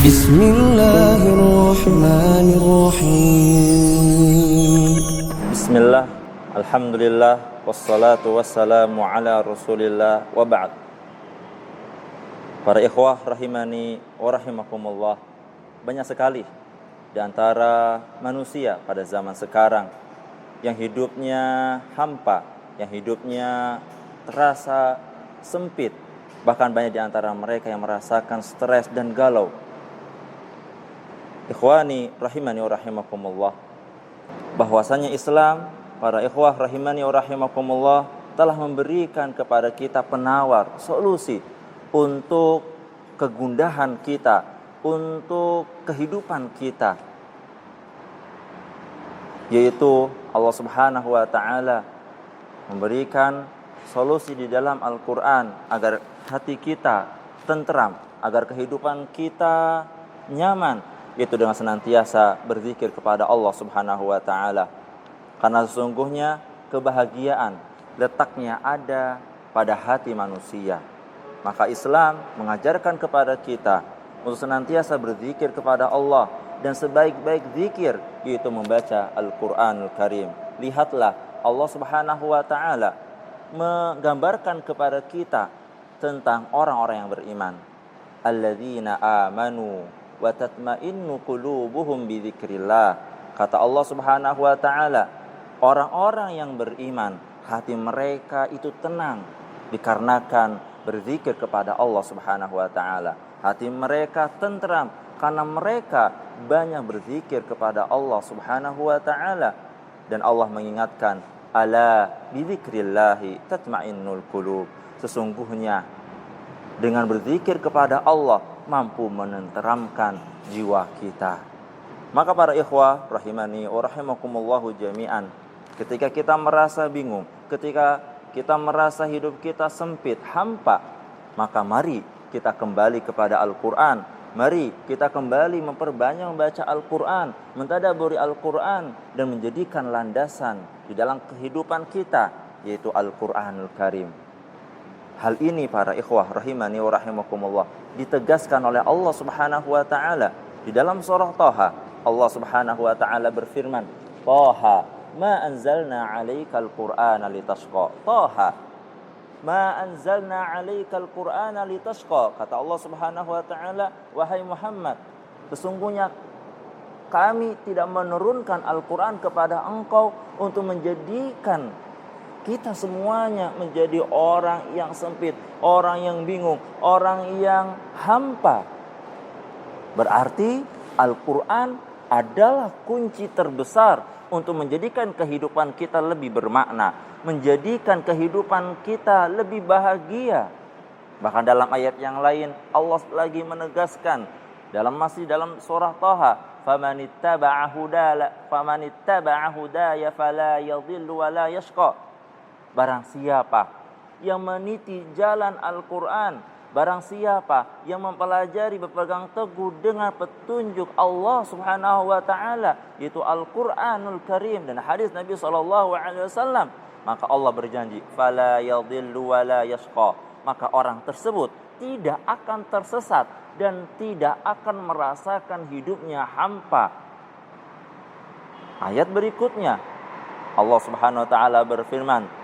Bismillahirrahmanirrahim. Bismillah, alhamdulillah, wassalatu wassalamu ala rasulillah, wa ba'd. Para ikhwah rahimani wa rahimakumullah, banyak sekali di antara manusia pada zaman sekarang yang hidupnya hampa, yang hidupnya terasa sempit. Bahkan banyak di antara mereka yang merasakan stres dan galau. Ikhwani rahimani wa rahimakumullah, bahwasanya Islam, para ikhwah rahimani wa rahimakumullah, telah memberikan kepada kita penawar, solusi untuk kegundahan kita, untuk kehidupan kita, yaitu Allah Subhanahu wa taala memberikan solusi di dalam Al-Qur'an agar hati kita tentram, agar kehidupan kita nyaman, yaitu dengan senantiasa berzikir kepada Allah Subhanahu wa taala. Karena sesungguhnya kebahagiaan letaknya ada pada hati manusia. Maka Islam mengajarkan kepada kita untuk senantiasa berzikir kepada Allah, dan sebaik-baik zikir yaitu membaca Al-Qur'anul Karim. Lihatlah, Allah Subhanahu wa taala menggambarkan kepada kita tentang orang-orang yang beriman. Alladzina amanu wa tatma'innu qulubuhum bi dzikrillah. Kata Allah Subhanahu wa taala, orang-orang yang beriman, hati mereka itu tenang dikarenakan berzikir kepada Allah Subhanahu wa taala. Hati mereka tentram karena mereka banyak berzikir kepada Allah Subhanahu wa taala. Dan Allah mengingatkan, ala bi dzikrillahi tatma'innul qulub. Sesungguhnya dengan berzikir kepada Allah mampu menenteramkan jiwa kita. Maka para ikhwah rahimani wa rahimakumullahu jami'an, ketika kita merasa bingung, ketika kita merasa hidup kita sempit, hampa, maka mari kita kembali kepada Al-Qur'an. Mari kita kembali memperbanyak membaca Al-Qur'an, mentadabburi Al-Qur'an, dan menjadikan landasan di dalam kehidupan kita, yaitu Al-Qur'anul Karim. Hal ini para ikhwah rahimani wa rahimakumullah ditegaskan oleh Allah Subhanahu wa taala di dalam surah Thaha. Allah Subhanahu wa taala berfirman, Thaha ma anzalna 'alaikal qur'ana litashqa. Thaha ma anzalna 'alaikal qur'ana litashqa. Kata Allah Subhanahu wa taala, wahai Muhammad, sesungguhnya kami tidak menurunkan Al-Qur'an kepada engkau untuk menjadikan kita semuanya menjadi orang yang sempit, orang yang bingung, orang yang hampa. Berarti Al-Quran adalah kunci terbesar untuk menjadikan kehidupan kita lebih bermakna, menjadikan kehidupan kita lebih bahagia. Bahkan dalam ayat yang lain Allah lagi menegaskan, masih dalam surah Thaha, famanittaba'a hudaya fala yadhillu wa la yashqa. Barang siapa yang meniti jalan Al-Quran, barang siapa yang mempelajari, berpegang teguh dengan petunjuk Allah Subhanahu wa taala, yaitu Al-Quranul Karim dan hadis Nabi SAW, maka Allah berjanji, fala yadhillu wa la yashqa, maka orang tersebut tidak akan tersesat dan tidak akan merasakan hidupnya hampa. Ayat berikutnya Allah Subhanahu wa taala berfirman,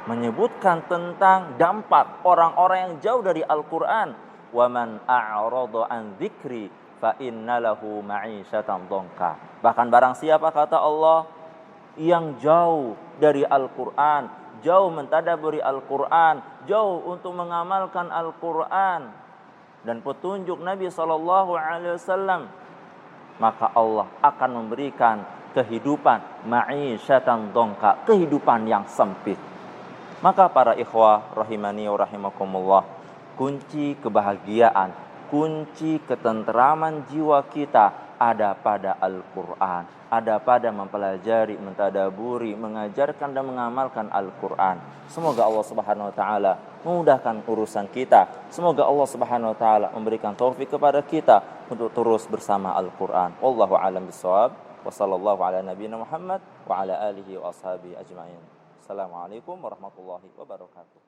menyebutkan tentang dampak orang-orang yang jauh dari Al-Quran. Wa man a'rada an dzikri fa innalahu ma'isyatan dhanka. Bahkan barang siapa, kata Allah, yang jauh dari Al-Quran, jauh mentadabburi Al-Quran, jauh untuk mengamalkan Al-Quran dan petunjuk Nabi SAW, maka Allah akan memberikan kehidupan ma'isyatan dhanka, kehidupan yang sempit. Maka para ikhwah rahimani wa rahimakumullah, kunci kebahagiaan, kunci ketenteraman jiwa kita ada pada Al-Quran, ada pada mempelajari, mentadaburi, mengajarkan dan mengamalkan Al-Quran. Semoga Allah Subhanahu wa taala memudahkan urusan kita. Semoga Allah Subhanahu wa taala memberikan taufik kepada kita untuk terus bersama Al-Quran. Wallahu a'lam bishawab. Wa sallallahu ala nabiyina Muhammad wa ala alihi wa ashabihi ajma'in. Assalamualaikum warahmatullahi wabarakatuh.